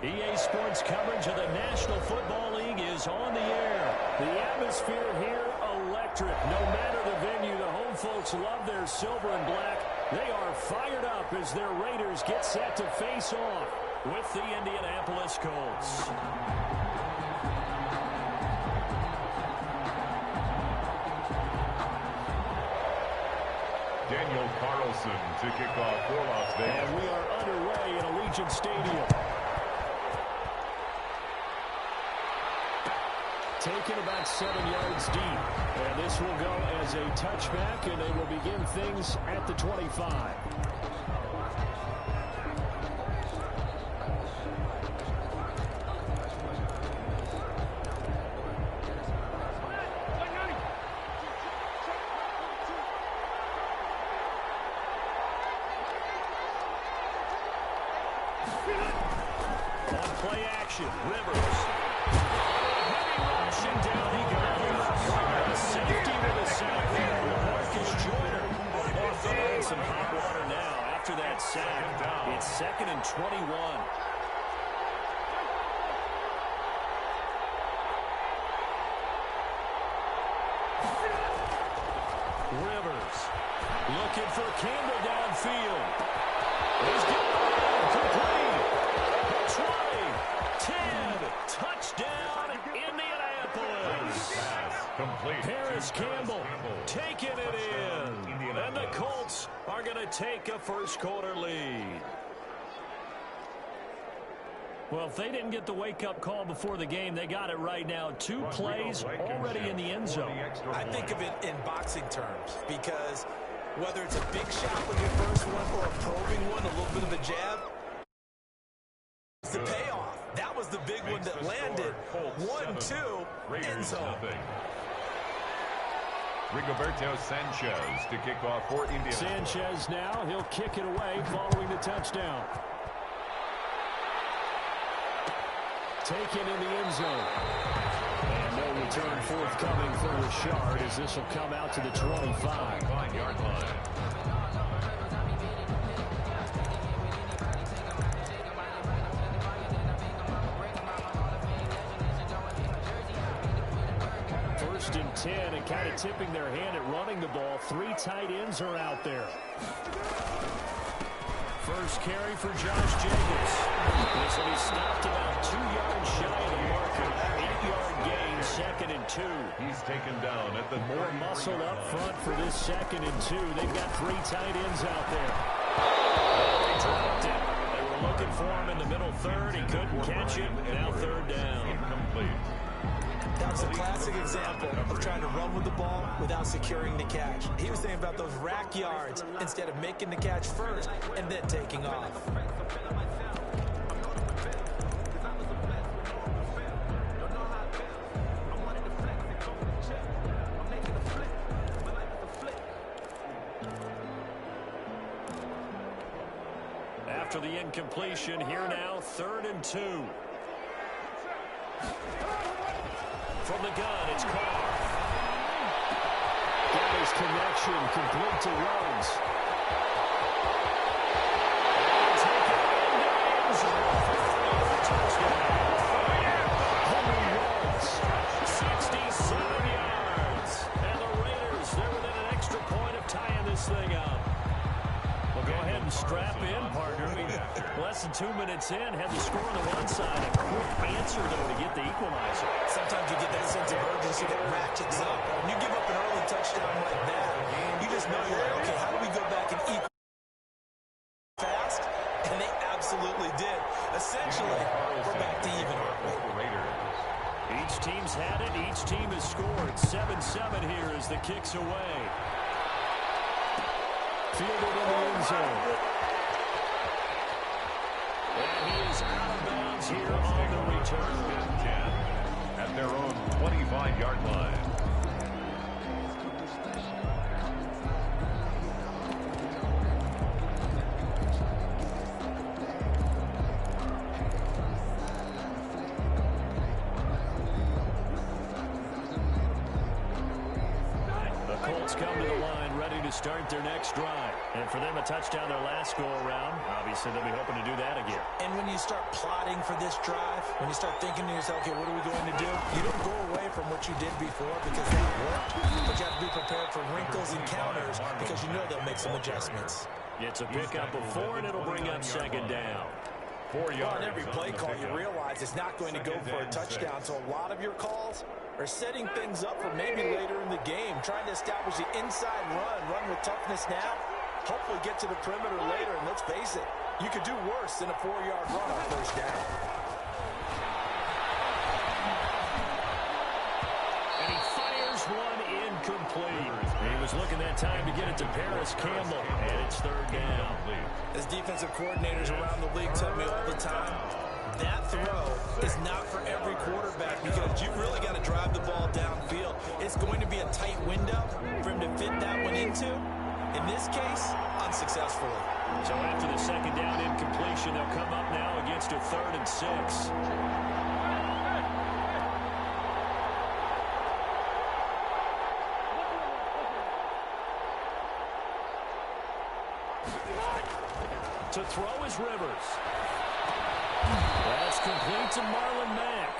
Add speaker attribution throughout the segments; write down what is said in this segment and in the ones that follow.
Speaker 1: EA Sports coverage of the National Football League is on the air. The atmosphere here, electric. No matter the venue, the home folks love their silver and black. They are fired up as their Raiders get set to face off with the Indianapolis Colts.
Speaker 2: Daniel Carlson to kick off for Las Vegas.
Speaker 1: And we are underway in Allegiant Stadium. Taken about 7 yards deep. And this will go as a touchback, and they will begin things at the 25. On play action, Rivers. Rushing down, he goes. A safety with a sack there. Marcus Joyner. And some hot water now after that sack. It's 2nd and 21. Rivers looking for Campbell downfield. He's got it complete. 20, 10, touchdown, Indianapolis.
Speaker 2: Complete.
Speaker 1: Harris Campbell taking it in. And the Colts are going to take a first quarter lead. Well, if they didn't get the wake-up call before the game, they got it right now. 2 plays already in the end zone.
Speaker 3: I think of it in boxing terms because whether it's a big shot with your first one or a probing one, a little bit of a jab, it's the payoff. That was the big one that landed. 1-2, end zone.
Speaker 2: Rigoberto Sanchez to kick off for Indiana.
Speaker 1: Sanchez now, he'll kick it away following the touchdown. Taken in the end zone. And no return forthcoming for Richard as this will come out to the 25-yard line. First and 10, and kind of tipping their hand at running the ball. 3 tight ends are out there. First carry for Josh Jacobs. This one he stopped about 2 yards shy of the marker. 8-yard gain, 2nd and 2.
Speaker 2: He's taken down at the
Speaker 1: more muscle up front for this 2nd and 2. They've got 3 tight ends out there. They dropped it. They were looking for him in the middle third. He couldn't catch it. Now 3rd down.
Speaker 2: Incomplete.
Speaker 3: That was a classic example of trying to run with the ball without securing the catch. He was thinking about those rack yards instead of making the catch first and then taking off.
Speaker 1: After the incompletion, here now, 3rd and 2. From the gun, it's Carr. Got his connection, complete to Ruggs. Henry Ruggs, 67 yards. And the Raiders, they're within an extra point of tying this thing up. Well, go ahead and strap in, partner. Less than 2 minutes in, had the score on the one side. A quick answer, though, to get the equalizer.
Speaker 3: Sometimes you get that sense of urgency that ratchets up. When you give up an early touchdown like that, you just know you're like, okay, how do we go back and equal fast? And they absolutely did. Essentially, we're back to even.
Speaker 1: Each team's had it. Each team has scored. 7-7 here as the kick's away. Fielded in the end zone. And he is out of bounds here on the return.
Speaker 2: At their own 25-yard line.
Speaker 1: The Colts come to the line ready to start their next drive. And for them, a touchdown their last go-around. Obviously, they'll be hoping to do that again.
Speaker 3: And when you start plotting for this drive, when you start thinking to yourself, okay, what are we going to do? You don't go away from what you did before because that worked. But you have to be prepared for wrinkles and counters because you know they'll make some adjustments.
Speaker 1: It's a pickup of 4, and it'll bring up second down.
Speaker 2: 4 yards.
Speaker 3: On every play call, you realize it's not going to go for a touchdown. So a lot of your calls are setting things up for maybe later in the game, trying to establish the inside run with toughness now, hopefully get to the perimeter later. And let's face it, you could do worse than a 4-yard run on first down.
Speaker 1: And he fires one incomplete. He was looking that time to get it to Paris Campbell, and it's third down.
Speaker 3: As defensive coordinators around the league tell me all the time, that throw is not for every quarterback because you really got to drive the ball downfield. It's going to be a tight window for him to fit that one into. In this case, unsuccessfully.
Speaker 1: So after the second down incompletion, they'll come up now against a 3rd and 6. To throw is Rivers. That's complete to Marlon Mack.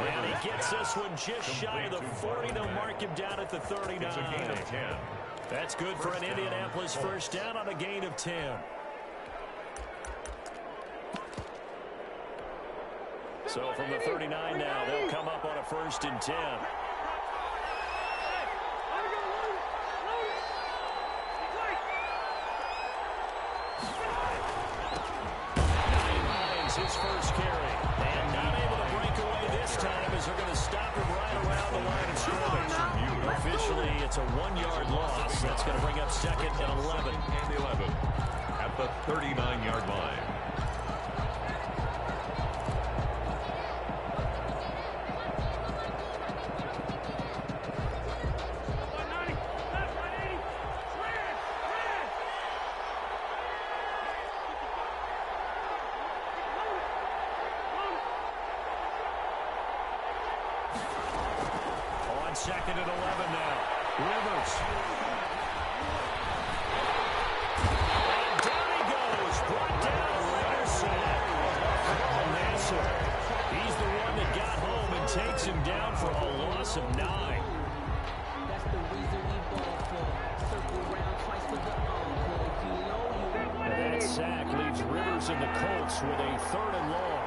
Speaker 1: And he gets this one just shy of the 40. They'll mark him down at the 39.
Speaker 2: It's a gain of 10.
Speaker 1: That's good for an Indianapolis first down on a gain of 10. So from the 39 now, they'll come up on a 1st and 10. His first carry. And not able to break away this time as they're going to stop him right around the line of scrimmage. Officially, it's a 1-yard loss. That's going to bring up 2nd and 11.
Speaker 2: And 11 at the 39-yard line.
Speaker 1: Second and 11 now. Rivers. And down he goes. Brought down later sack. Nassar. He's the one that got home and takes him down for a loss of 9.
Speaker 4: That's the reason we ball for. Circle around twice for the
Speaker 1: And that sack leaves Rivers and the Colts with a 3rd and long.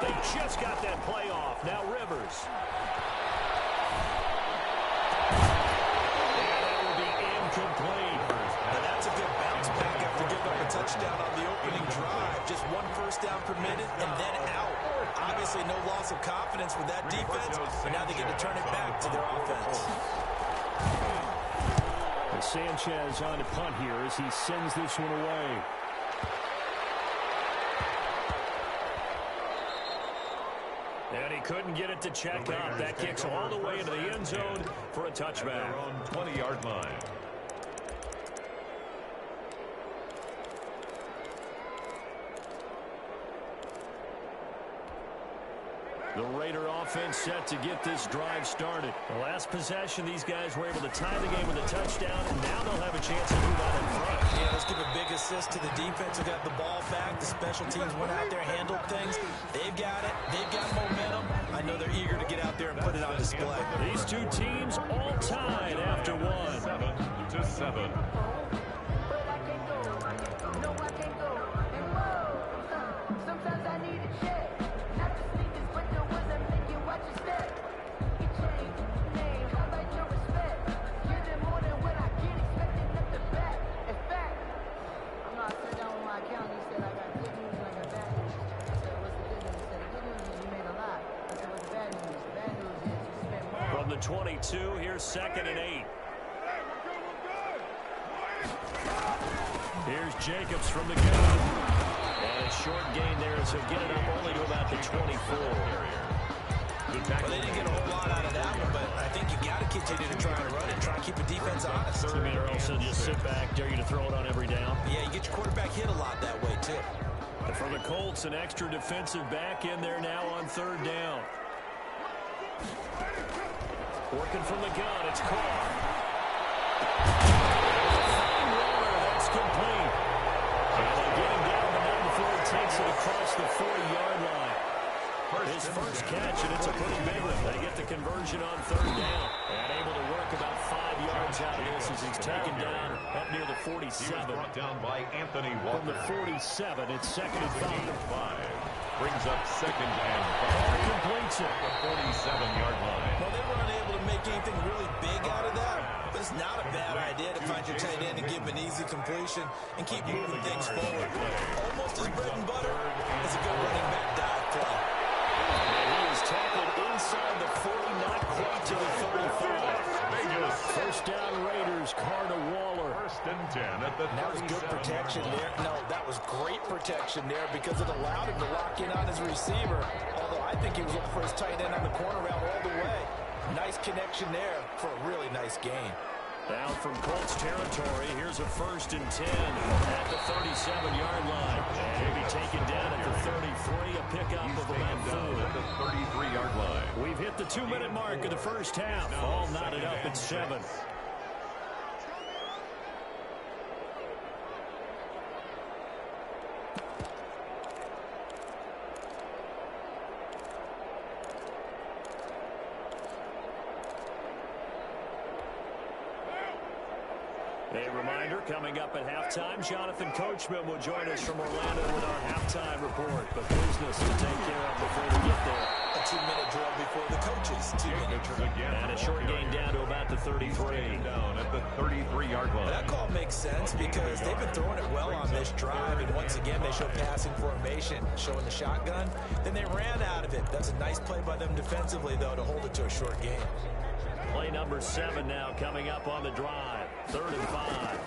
Speaker 1: They just got that play off. Now Rivers. And that will be incomplete.
Speaker 3: And that's a good bounce back after giving up a touchdown on the opening drive. Just 1 first down per minute and then out. Obviously no loss of confidence with that defense, but now they get to turn it back to their offense.
Speaker 1: And Sanchez on to punt here as he sends this one away. And he couldn't get it to check up. That kicks all the way into the end zone for a touchback.
Speaker 2: Their own 20-yard line.
Speaker 1: The Raider offense set to get this drive started. The last possession, these guys were able to tie the game with a touchdown, and now they'll have a chance to move out in front.
Speaker 3: Yeah, let's give a big assist to the defense who got the ball back. The special teams went out there, handled things. They've got it. They've got momentum. I know they're eager to get out there and put it on display.
Speaker 1: These two teams all tied after 1.
Speaker 2: 7-7.
Speaker 1: From the 22, here's 2nd and 8. Here's Jacobs from the gun. And a short gain there as he'll get it up only to about the 24.
Speaker 3: Well, they didn't get a whole lot out of that one, but I think you got to continue to try and run it, try and keep the defense honest. third
Speaker 1: I mean, or else they'll just sit back, dare you to throw it on every down.
Speaker 3: Yeah, you get your quarterback hit a lot that way, too.
Speaker 1: And for the Colts, an extra defensive back in there now on third down. Working from the gun, it's caught. That's complete. And they get him down the middle before he takes it across the 40-yard line. His first catch, and it's a pretty big one. They get the conversion on third down. And able to work about 5 yards out of this as he's taken down up near the 47.
Speaker 2: He was brought down by Anthony Walker.
Speaker 1: From the 47, it's second and 5.
Speaker 2: Brings up second and 5.
Speaker 1: Completes it.
Speaker 2: The 47-yard line.
Speaker 3: Well, they were unable to make anything really big out of that, but it's not a bad idea to find your tight end and give him an easy completion and keep moving things forward. Almost his bread and butter is a good running back dive play.
Speaker 1: He is tackled inside the 40, not quite to the 35. First down Raiders, Carr to Waller.
Speaker 2: First and 10 at the 37.
Speaker 3: That was good protection there. No, that was great protection there because it allowed him to lock in on his receiver. Although I think he was looking for his tight end on the corner route all the way. Nice connection there for a really nice gain.
Speaker 1: Down from Colts territory, here's a first and 10 at the 37-yard line. And maybe taken down at the 33, a pickup of about 4.
Speaker 2: At the 33-yard line.
Speaker 1: We've hit the 2-minute mark of the first half. All knotted up at 7. A reminder, coming up at halftime, Jonathan Coachman will join us from Orlando with our halftime report. But business to take care of before we get there.
Speaker 3: A 2-minute drill before the coaches. 2-minute drill.
Speaker 1: And a short gain down to about the 33.
Speaker 2: Down at the 33-yard line.
Speaker 3: That call makes sense because they've been throwing it well on this drive. And once again, they show passing formation, showing the shotgun. Then they ran out of it. That's a nice play by them defensively, though, to hold it to a short gain.
Speaker 1: Play number 7 now coming up on the drive. 3rd and 5.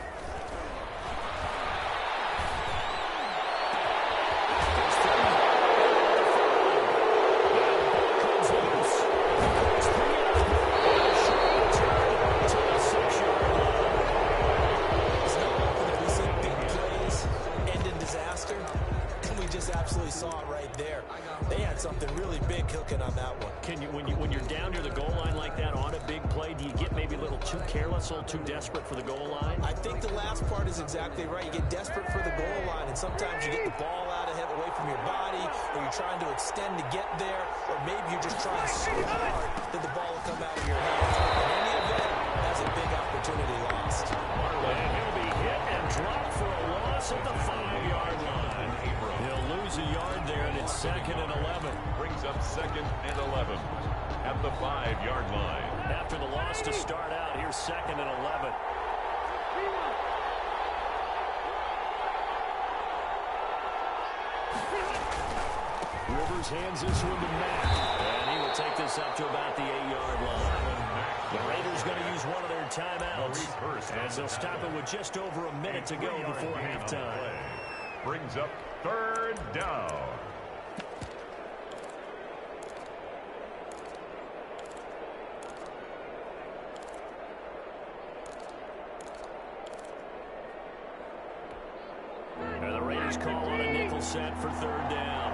Speaker 3: Absolutely saw it right there. They had something really big cooking on that one.
Speaker 1: Can you, when you're down near the goal line like that on a big play, do you get maybe a little too careless, a little too desperate for the goal line?
Speaker 3: I think the last part is exactly right. You get desperate for the goal line, and sometimes you get the ball out of it away from your body, or you're trying to extend to get there, or maybe you're just trying so hard that the ball will come out of your hands. In any event, that's a big opportunity lost.
Speaker 1: And he'll be hit and dropped for a loss at the 5-yard line. He'll lose a yard there, and it's 2nd and 11.
Speaker 2: Brings up 2nd and 11 at the 5-yard line.
Speaker 1: After the loss to start out, here's 2nd and 11. Rivers hands this one to Mack, and he will take this up to about the 8-yard line. The Raiders going to use one of their timeouts as they'll stop it with just over a minute to go before halftime.
Speaker 2: Brings up 3rd down.
Speaker 1: And the Raiders call on a nickel set for 3rd down.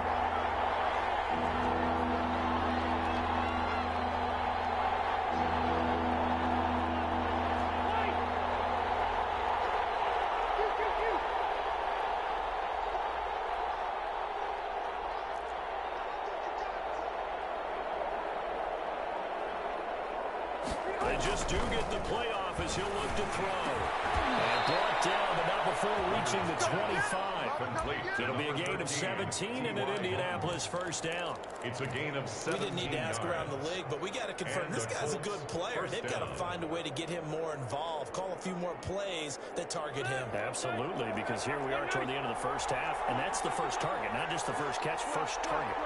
Speaker 1: They just do get the playoff as he'll look to throw. And brought down, but not before reaching the 25.
Speaker 2: Complete.
Speaker 1: It'll be a gain of 17 and an Indianapolis first down.
Speaker 2: It's a gain of 17.
Speaker 3: We didn't need to ask around the league, but we got to confirm this guy's a good player. They've got to find a way to get him more involved, call a few more plays that target him.
Speaker 1: Absolutely, because here we are toward the end of the first half, and that's the first target, not just the first catch, first target.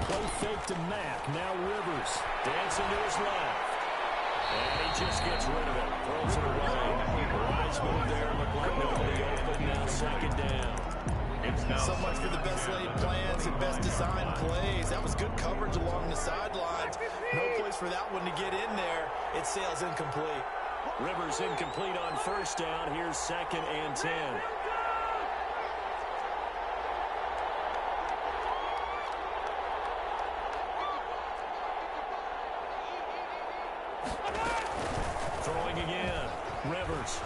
Speaker 1: Play fake to Mack. Now Rivers dancing to his left. And he just gets rid of it. Throws it away. Nice move there. Looked like nobody open. Now 2nd down.
Speaker 2: It's now
Speaker 3: so much for the best laid plans and best designed plays. That was good coverage along the sidelines. No place for that one to get in there. It sails incomplete.
Speaker 1: Rivers incomplete on first down. Here's 2nd and 10. Throwing again. Rivers.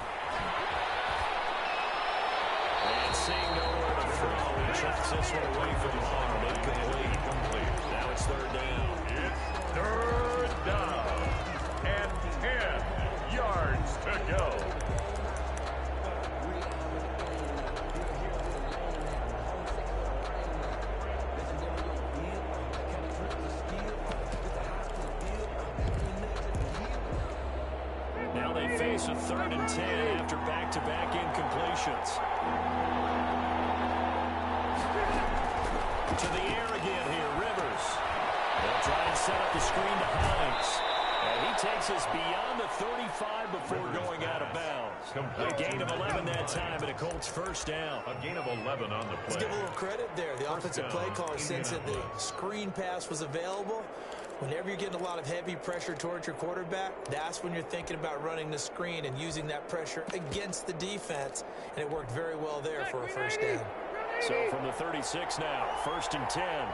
Speaker 1: And seeing nowhere to throw. He chucks this one away from home. Incomplete. Now it's 3rd down.
Speaker 2: It's 3rd down. And 10 yards to go.
Speaker 1: Now they face a 3rd and 10 after back-to-back incompletions. To the air again here, Rivers. They'll try and set up the screen to Hines. And he takes us beyond the 35 before going out of bounds. A gain of 11 that time, and a Colts 1st down.
Speaker 2: A gain of 11 on the play.
Speaker 3: Let's give a little credit there. The offensive play caller, since that the screen pass was available, whenever you're getting a lot of heavy pressure towards your quarterback, that's when you're thinking about running the screen and using that pressure against the defense. And it worked very well there for a 1st down.
Speaker 1: So from the 36 now, 1st and 10.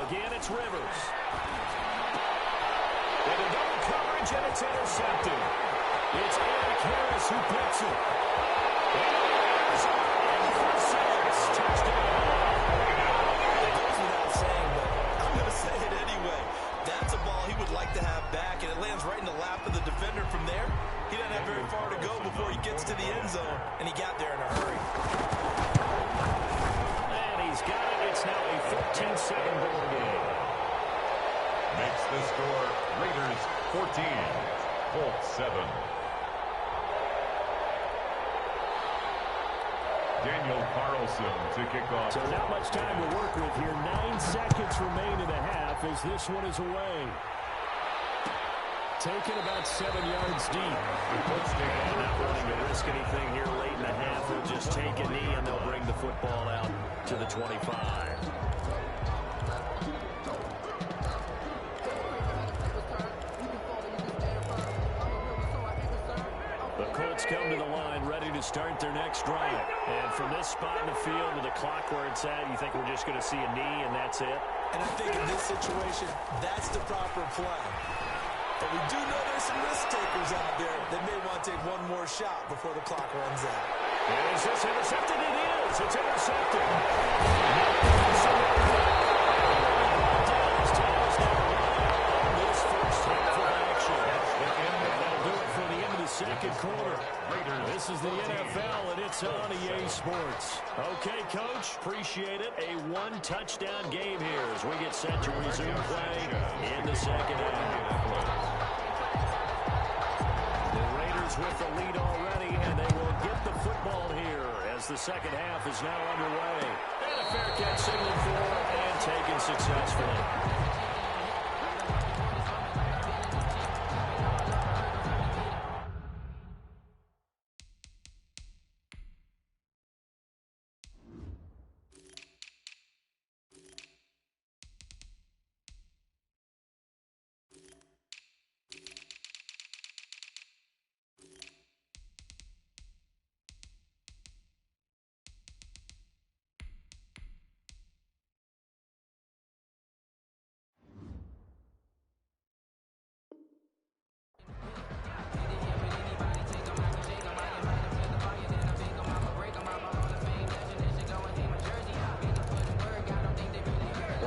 Speaker 1: Again, it's Rivers. With a double coverage, and it's intercepted. It's Eric Harris who picks it. And for 6, touchdown.
Speaker 3: It goes without saying, but I'm going to say it anyway. That's a ball he would like to have back, and it lands right in the lap of the defender from there. He doesn't have very far to go before he gets to the end zone, and he got there in a hurry.
Speaker 1: And he's got it. It's now a 14-7 ball game.
Speaker 2: Makes the score Raiders 14, Colts 7. Daniel Carlson to kick off.
Speaker 1: So not much time to work with here. 9 seconds remain in the half as this one is away. Taken about 7 yards deep. And not wanting to risk anything here late in the half. They'll just take a knee and they'll bring the football out to the 25. The Colts come to the line ready to start their next drive. And from this spot in the field with the clock where it's at, you think we're just going to see a knee and that's it?
Speaker 3: And I think in this situation, that's the proper play. But we do know there's some risk takers out there that may want to take one more shot before the clock runs out.
Speaker 1: And is this intercepted? It is. It's intercepted. This first half of action. And that'll do it for the end of the second quarter. This is the NFL, and it's on EA Sports. Okay, Coach, appreciate it. A one-touchdown game here as we get set to resume play in the second half. The Raiders with the lead already, and they will get the football here as the second half is now underway. And a fair catch signaled for and taken successfully.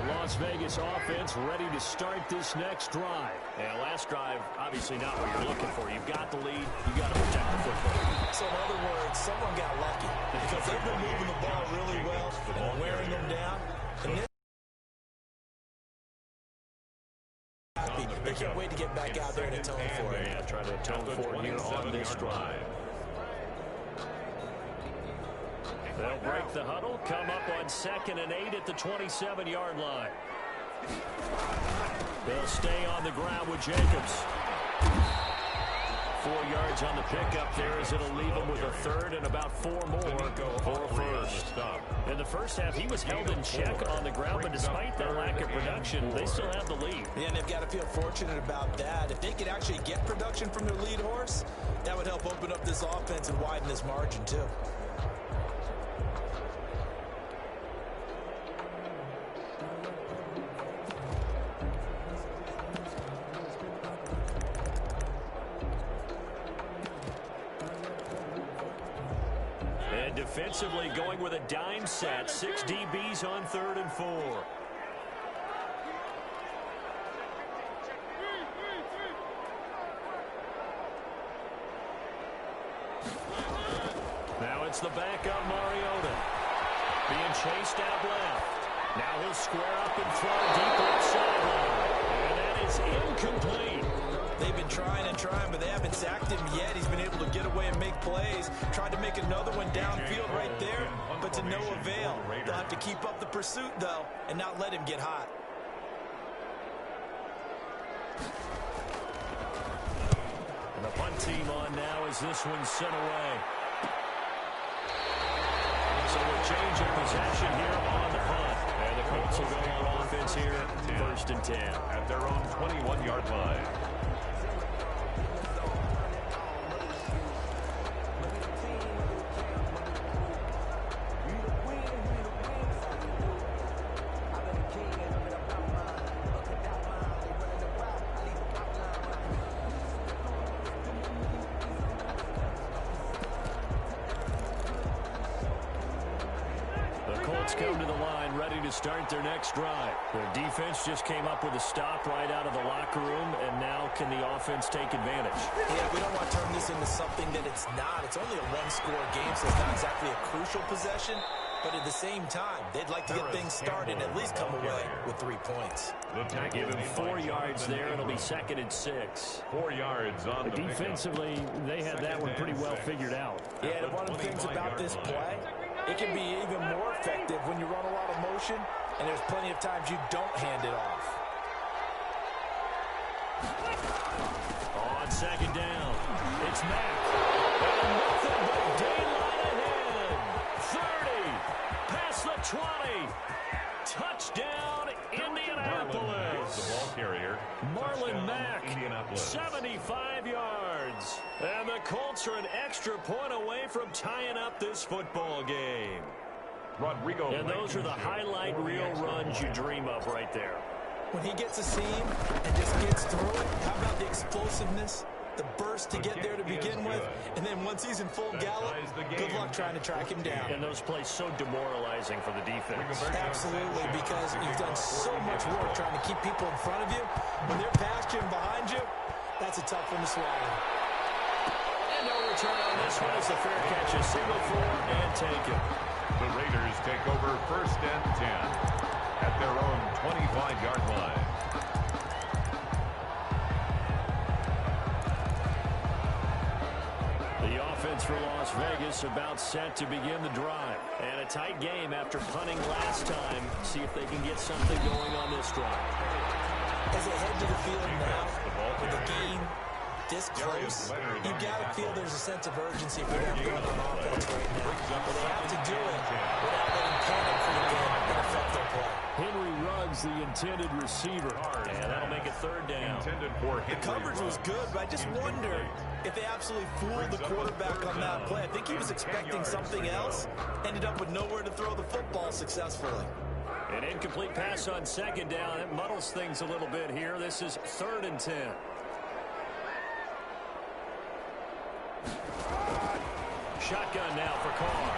Speaker 1: Las Vegas offense ready to start this next drive. And last drive, obviously not what you're looking for. You've got the lead. You've got to protect the football.
Speaker 3: So in other words, someone got lucky because they've been moving the ball really well and wearing them down. And this they can't wait to get back out there and atone for it.
Speaker 1: Yeah, try to atone for it here on this drive. They'll break the huddle, come up on 2nd and 8 at the 27-yard line. They'll stay on the ground with Jacobs. 4 yards on the pickup there, as it'll leave him with a third and about 4 more for a first. In the first half, he was held in check on the ground, but despite their lack of production, they still have the lead.
Speaker 3: Yeah, and they've got to feel fortunate about that. If they could actually get production from their lead horse, that would help open up this offense and widen this margin too.
Speaker 1: And defensively going with a dime set. 6 DBs on 3rd and 4. Now it's the backup Mariota. Being chased out left. Now he'll square up and throw deep left sideline. And that is incomplete.
Speaker 3: They've been trying and trying, but they haven't sacked him yet. He's been able to get away and make plays. Tried to make another one downfield right there, but to no avail. They'll have to keep up the pursuit, though, and not let him get hot.
Speaker 1: And the punt team on now as this one's sent away. So a change of possession here on the punt. And the Colts will go on offense here, 1st and 10.
Speaker 2: At their own 21-yard line.
Speaker 1: Come to the line, ready to start their next drive. Their defense just came up with a stop right out of the locker room, and now can the offense take advantage?
Speaker 3: Yeah, we don't want to turn this into something that it's not. It's only a one-score game, so it's not exactly a crucial possession. But at the same time, they'd like to get things started and at least come away with 3 points.
Speaker 1: Give him 4 yards there. It'll be 2nd and 6.
Speaker 2: 4 yards on the
Speaker 1: defensively, they had that one pretty well figured out.
Speaker 3: Yeah, and one of the things about this play, it can be even more effective when you run a lot of motion, and there's plenty of times you don't hand it off.
Speaker 1: On 2nd down, it's Mack. And nothing but daylight ahead. 30, past the 20. Touchdown, Indianapolis.
Speaker 2: The ball carrier.
Speaker 1: Marlon Mack, 75 yards. And the Colts are an extra point away from tying up this football game.
Speaker 2: Rodrigo.
Speaker 1: And those are the highlight reel runs you dream of right there.
Speaker 3: When he gets a seam and just gets through it, how about the explosiveness, the burst to get there to begin with, and then once he's in full gallop, good luck trying to track him down.
Speaker 1: And those plays so demoralizing for the defense.
Speaker 3: Absolutely, because you've done so much work trying to keep people in front of you. When they're past you and behind you, that's a tough one to swallow.
Speaker 1: And no return on this one as the fair catch is single for and taken.
Speaker 2: The Raiders take over 1st and 10 at their own 25-yard line.
Speaker 1: The offense for Las Vegas about set to begin the drive. And a tight game after punting last time. See if they can get something going on this drive.
Speaker 3: As they head to the field now, with the game this close, you've got to feel there's a sense of urgency for them going on offense right now. But they have to do it without letting panic creep in and affect their play.
Speaker 1: Henry Ruggs, the intended receiver. And that'll make it 3rd down.
Speaker 3: The coverage was good, but I just wonder if they absolutely fooled the quarterback on that play. I think he was expecting something else, ended up with nowhere to throw the football successfully.
Speaker 1: An incomplete pass on 2nd down. It muddles things a little bit here. This is 3rd and 10. Shotgun now for Carr.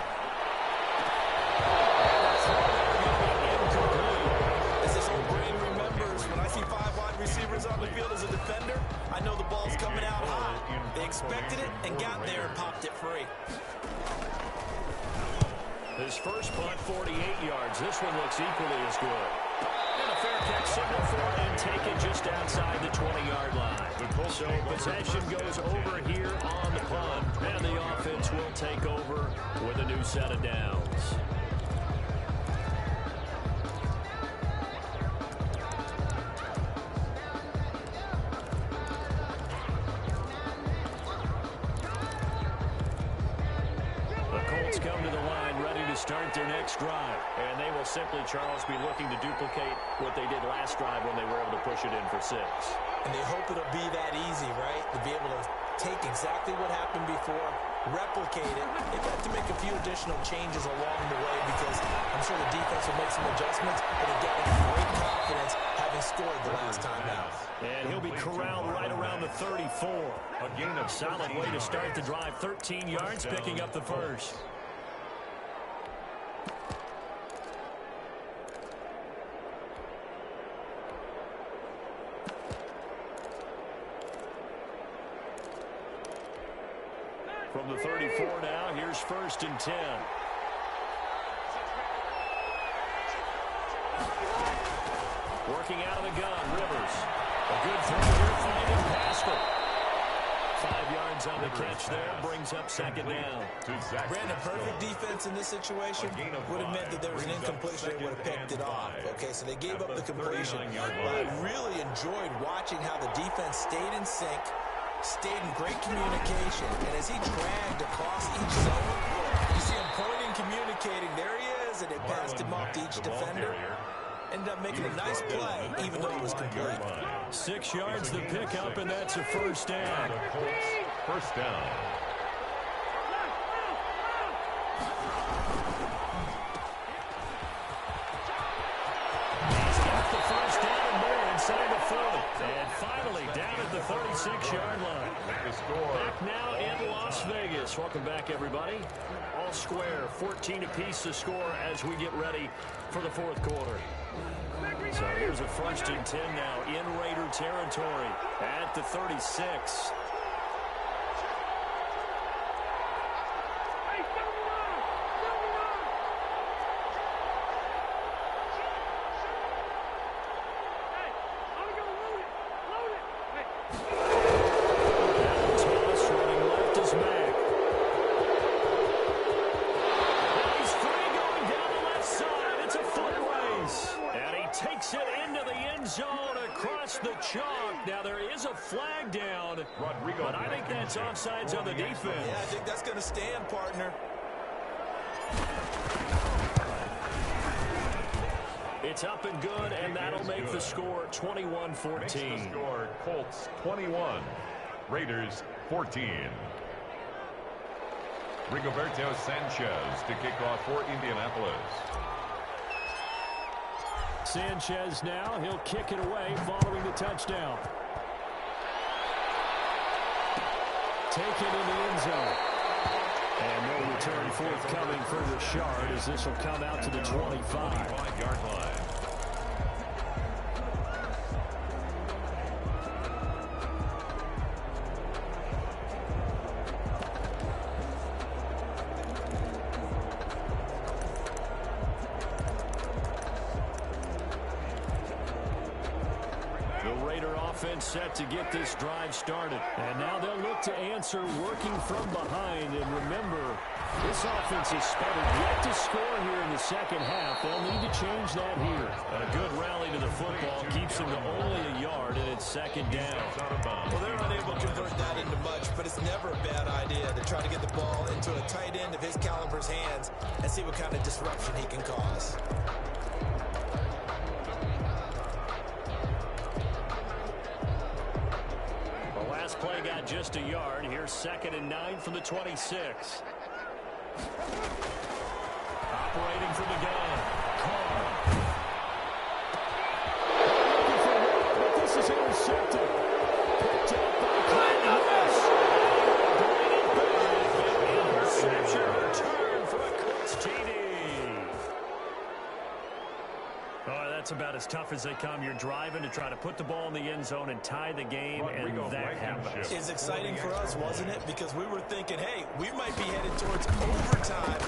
Speaker 3: As this old brain remembers, when I see 5 wide receivers on the field as a defender, I know the ball's coming out hot. They expected it and got there and popped it free.
Speaker 1: His first punt, 48 yards. This one looks equally as good. And a fair catch signal for it and taken just outside the 20-yard line. So possession goes over here on the punt. And the offense will take over with a new set of downs. offense come to the line, ready to start their next drive.
Speaker 5: And they will simply, Charles, be looking to duplicate what they did last drive when they were able to push it in for 6.
Speaker 3: And they hope it'll be that easy, right? To be able to take exactly what happened before, replicate it. They've got to make a few additional changes along the way because I'm sure the defense will make some adjustments, but they've got great confidence having scored the last time out.
Speaker 1: And he'll be corralled right around the 34. A solid way to start the drive. 13 yards, picking up the first. From the 34 now, here's 1st and 10. Working out of the gun, Rivers. A good throw here, finding Pascal. 5 yards on the catch there, brings up 2nd down.
Speaker 3: Brandon, perfect defense in this situation would have meant that there was an incompletion. They would have picked it off. Okay, so they gave up the completion. But I really enjoyed watching how the defense stayed in sync, stayed in great communication, and as he dragged across each zone, you see him pointing, communicating. There he is, and they passed him off to each defender. Ended up making a nice play, even though it was complete.
Speaker 1: 6 yards the pickup, and that's a 1st down.
Speaker 2: First down.
Speaker 1: He's got the 1st down and more inside the 40. And finally down at the 36-yard line. Back now in Las Vegas. Welcome back, everybody. All square, 14 apiece to score as we get ready for the 4th quarter. So here's a 1st and 10 now in Raider territory at the 36. Flag down, but I think that's offsides on the defense.
Speaker 3: Yeah, I think that's going to stand, partner.
Speaker 1: It's up and good, and that'll make the score 21-14.
Speaker 2: Makes the score Colts 21, Raiders 14. Rigoberto Sanchez to kick off for Indianapolis.
Speaker 1: Sanchez now, he'll kick it away following the touchdown. Taken in the end zone. And no return forthcoming for Richard as this will come out to the 25-yard line. Set to get this drive started. And now they'll look to answer working from behind. And remember, this offense is sputtered yet to score here in the second half. They'll need to change that here. A good rally to the football keeps them to only a yard, and it's 2nd down.
Speaker 3: Well, they're unable to convert that into much, but it's never a bad idea to try to get the ball into a tight end of his caliber's hands and see what kind of disruption he can cause.
Speaker 1: Play got just a yard. Here's 2nd and 9 from the 26. Operating from the gun. Carr. Looking for one, but this is intercepted. Picked up by Clinton West. Interception return for a Colts TD. Oh, that's about as tough as they come. You're driving to try to put the ball in the end zone and tie the game, and that happens.
Speaker 3: It's exciting for us, wasn't it? Because we were thinking, hey, we might be headed towards overtime.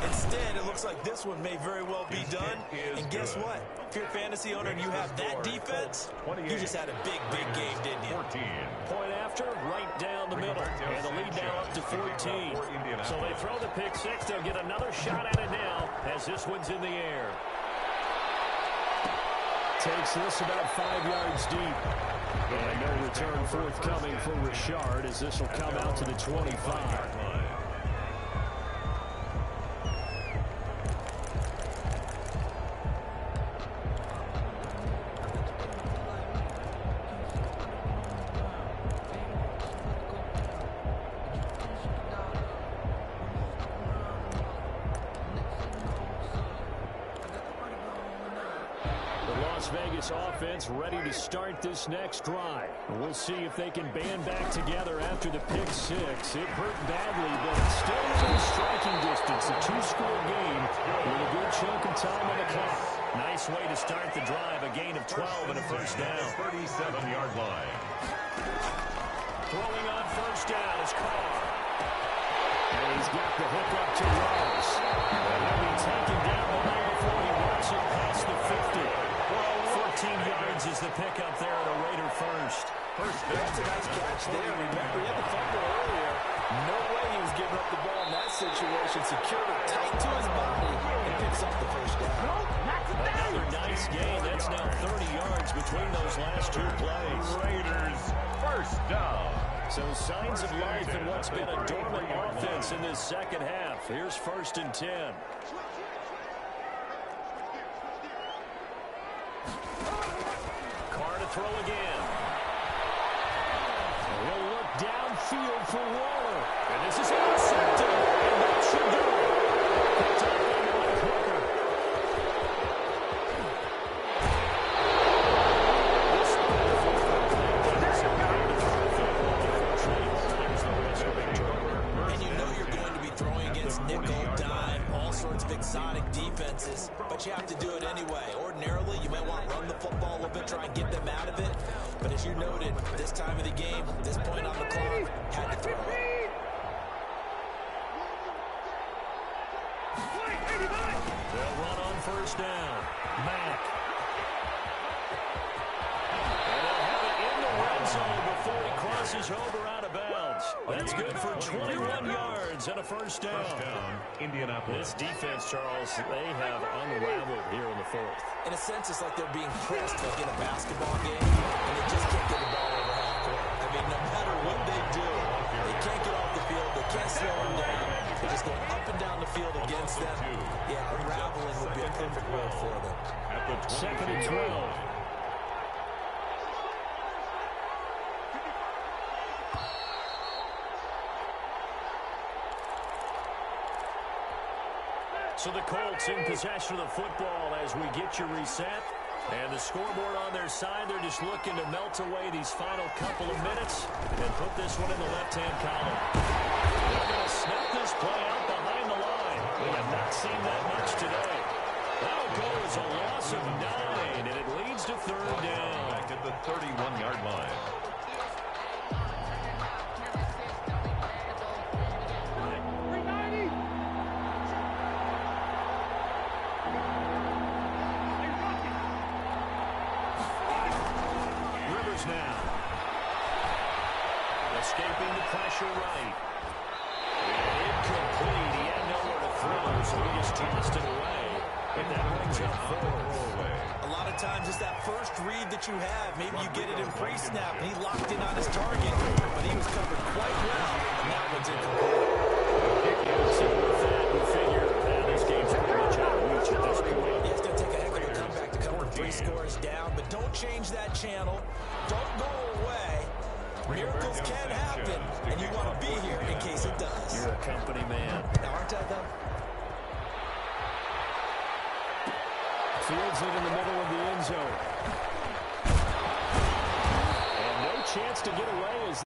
Speaker 3: Instead, it looks like this one may very well be done. And guess what? If you're a fantasy owner and you have that defense, you just had a big, big game, didn't you?
Speaker 1: Point after, right down the middle. And the lead now up to 14. So they throw the pick six. They'll get another shot at it now as this one's in the air. Takes this about 5 yards deep. And no return forthcoming for Richard as this will come out to the 25. Vegas offense ready to start this next drive. We'll see if they can band back together after the pick six. It hurt badly, but it's still within striking distance. A two-score game with a good chunk of time on the clock. Nice way to start the drive. A gain of 12 and a first down.
Speaker 2: 37-yard line.
Speaker 1: Throwing on first down is Carr. And he's got the hook up to Rose. And he'll be taken down the line before he works it past the 50. 14 yards is the pickup there at a Raider first.
Speaker 3: That's a nice catch there. Remember, he had the fumble earlier. No way he was giving up the ball in that situation. Secured it tight to his body and picks up the first down.
Speaker 1: Another nice gain. That's now 30 yards between those last two plays.
Speaker 2: Raiders first down.
Speaker 1: So signs of life in what's been a dormant offense in this second half. Here's 1st and 10. Carr to throw again. He'll look downfield for Waller. And this is intercepted. And that should do it. Picked up by Mike Hooker.
Speaker 3: And you know you're going to be throwing against nickel, dime, all sorts of exotic defenses, but you have to do it anyway. Ordinarily, you might want to run the football a little bit, try and get them out of it. But as you noted, this time of the game, this point on the clock, had to throw it.
Speaker 1: They'll run on first down. Mack. And they'll have it in the red zone before he crosses over out of bounds. That's good for 21 yards and a first down.
Speaker 2: Indianapolis.
Speaker 1: This defense, Charles, they have unraveled here in the fourth.
Speaker 3: In a sense, it's like they're being pressed like in a basketball game, and they just can't get the ball over half court. I mean, no matter what they do, they can't get off the field. They can't slow them down. They're just going up and down the field against them. Yeah, unraveling would be a perfect word for them.
Speaker 2: At the
Speaker 1: 2nd and 12. So the Colts in possession of the football as we get you reset. And the scoreboard on their side, they're just looking to melt away these final couple of minutes and put this one in the left-hand column. They're going to snap this play out behind the line. We have not seen that much today. That'll go as a loss of 9, and it leads to 3rd down.
Speaker 2: Back at the 31-yard line.
Speaker 1: Now. Escaping the pressure right. And incomplete. He had nowhere to throw, so he just tossed it away. And that brings up 4.
Speaker 3: A lot of times it's that first read that you have. Maybe you get it in pre-snap, and he locked in on his target. But he was covered quite well, and that one's incomplete.
Speaker 1: So with that, we figure this game's pretty much out of reach at this point.
Speaker 3: It's going to take a heck of a comeback to come from 3 scores down, but don't change that channel. Don't go away. Miracles can happen, and you want to be here in case it does.
Speaker 1: You're a company man.
Speaker 3: Now, aren't I, though?
Speaker 1: Fields it in the middle of the end zone. And no chance to get away as